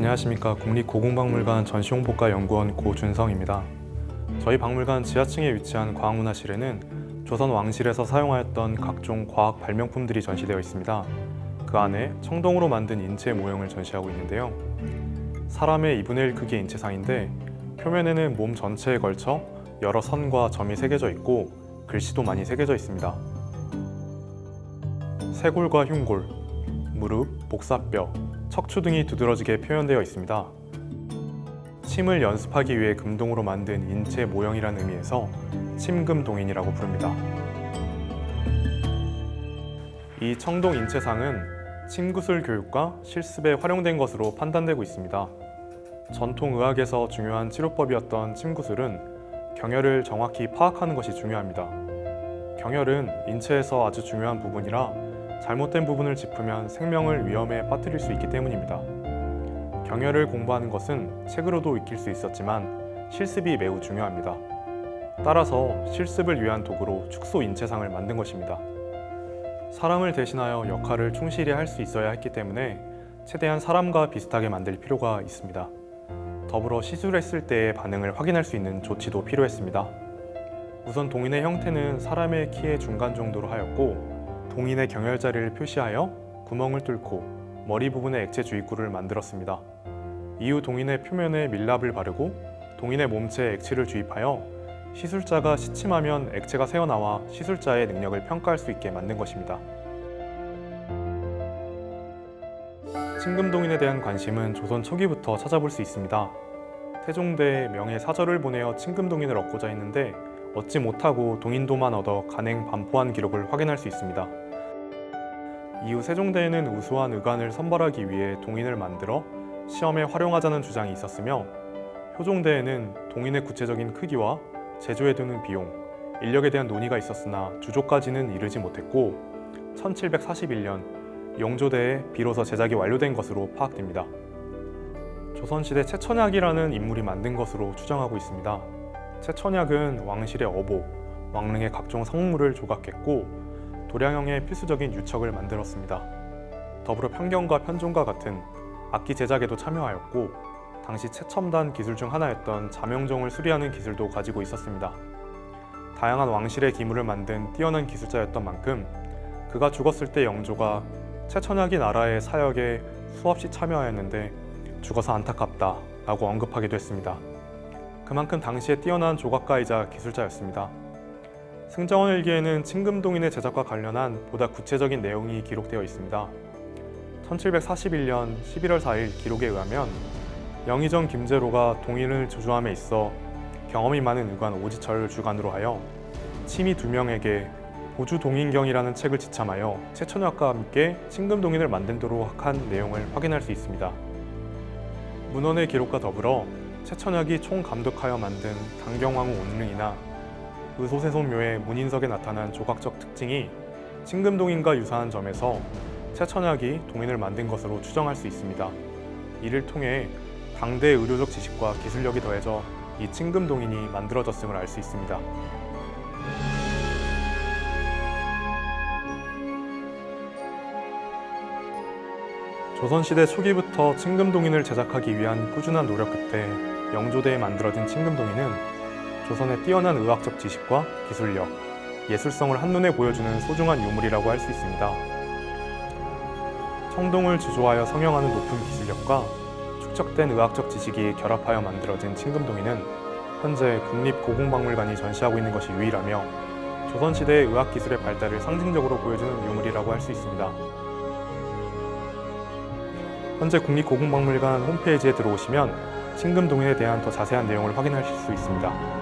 안녕하십니까. 국립고궁박물관 전시홍보과 연구원 고준성입니다. 저희 박물관 지하층에 위치한 과학문화실에는 조선 왕실에서 사용하였던 각종 과학 발명품들이 전시되어 있습니다. 그 안에 청동으로 만든 인체 모형을 전시하고 있는데요. 사람의 2분의 1 크기의 인체상인데 표면에는 몸 전체에 걸쳐 여러 선과 점이 새겨져 있고 글씨도 많이 새겨져 있습니다. 쇄골과 흉골, 무릎, 복사뼈, 척추 등이 두드러지게 표현되어 있습니다. 침을 연습하기 위해 금동으로 만든 인체 모형이라는 의미에서 침금동인이라고 부릅니다. 이 청동 인체상은 침구술 교육과 실습에 활용된 것으로 판단되고 있습니다. 전통 의학에서 중요한 치료법이었던 침구술은 경혈을 정확히 파악하는 것이 중요합니다. 경혈은 인체에서 아주 중요한 부분이라 잘못된 부분을 짚으면 생명을 위험에 빠뜨릴 수 있기 때문입니다. 경혈을 공부하는 것은 책으로도 익힐 수 있었지만 실습이 매우 중요합니다. 따라서 실습을 위한 도구로 축소 인체상을 만든 것입니다. 사람을 대신하여 역할을 충실히 할 수 있어야 했기 때문에 최대한 사람과 비슷하게 만들 필요가 있습니다. 더불어 시술했을 때의 반응을 확인할 수 있는 조치도 필요했습니다. 우선 동인의 형태는 사람의 키의 중간 정도로 하였고 동인의 경혈자리를 표시하여 구멍을 뚫고 머리 부분에 액체 주입구를 만들었습니다. 이후 동인의 표면에 밀랍을 바르고 동인의 몸체에 액체를 주입하여 시술자가 시침하면 액체가 새어나와 시술자의 능력을 평가할 수 있게 만든 것입니다. 침금동인에 대한 관심은 조선 초기부터 찾아볼 수 있습니다. 태종대에 명예 사절을 보내어 침금동인을 얻고자 했는데 얻지 못하고 동인도만 얻어 간행 반포한 기록을 확인할 수 있습니다. 이후 세종대에는 우수한 의관을 선발하기 위해 동인을 만들어 시험에 활용하자는 주장이 있었으며 효종대에는 동인의 구체적인 크기와 제조에 드는 비용, 인력에 대한 논의가 있었으나 주조까지는 이르지 못했고 1741년 영조대에 비로소 제작이 완료된 것으로 파악됩니다. 조선시대 최천약이라는 인물이 만든 것으로 추정하고 있습니다. 최천약은 왕실의 어복, 왕릉의 각종 성물을 조각했고 도량형의 필수적인 유척을 만들었습니다. 더불어 편경과 편종과 같은 악기 제작에도 참여하였고 당시 최첨단 기술 중 하나였던 자명종을 수리하는 기술도 가지고 있었습니다. 다양한 왕실의 기물을 만든 뛰어난 기술자였던 만큼 그가 죽었을 때 영조가 최천약이 나라의 사역에 수없이 참여하였는데 죽어서 안타깝다 라고 언급하기도 했습니다. 그만큼 당시에 뛰어난 조각가이자 기술자였습니다. 승정원일기에는 침금동인의 제작과 관련한 보다 구체적인 내용이 기록되어 있습니다. 1741년 11월 4일 기록에 의하면 영의정 김제로가 동인을 조조함에 있어 경험이 많은 의관 오지철을 주관으로 하여 침이 2명에게 보주동인경이라는 책을 지참하여 최천약과 함께 침금동인을 만들도록 한 내용을 확인할 수 있습니다. 문헌의 기록과 더불어 최천약이 총감독하여 만든 당경왕후 온릉이나 의소세손묘의 문인석에 나타난 조각적 특징이 침금동인과 유사한 점에서 최천약이 동인을 만든 것으로 추정할 수 있습니다. 이를 통해 당대의 의료적 지식과 기술력이 더해져 이 침금동인이 만들어졌음을 알 수 있습니다. 조선시대 초기부터 침금동인을 제작하기 위한 꾸준한 노력 끝에 영조대에 만들어진 침금동인은 조선의 뛰어난 의학적 지식과 기술력, 예술성을 한눈에 보여주는 소중한 유물이라고 할 수 있습니다. 청동을 주조하여 성형하는 높은 기술력과 축적된 의학적 지식이 결합하여 만들어진 침금동인은 현재 국립고궁박물관이 전시하고 있는 것이 유일하며 조선시대의 의학기술의 발달을 상징적으로 보여주는 유물이라고 할 수 있습니다. 현재 국립고궁박물관 홈페이지에 들어오시면 침금동인에 대한 더 자세한 내용을 확인하실 수 있습니다.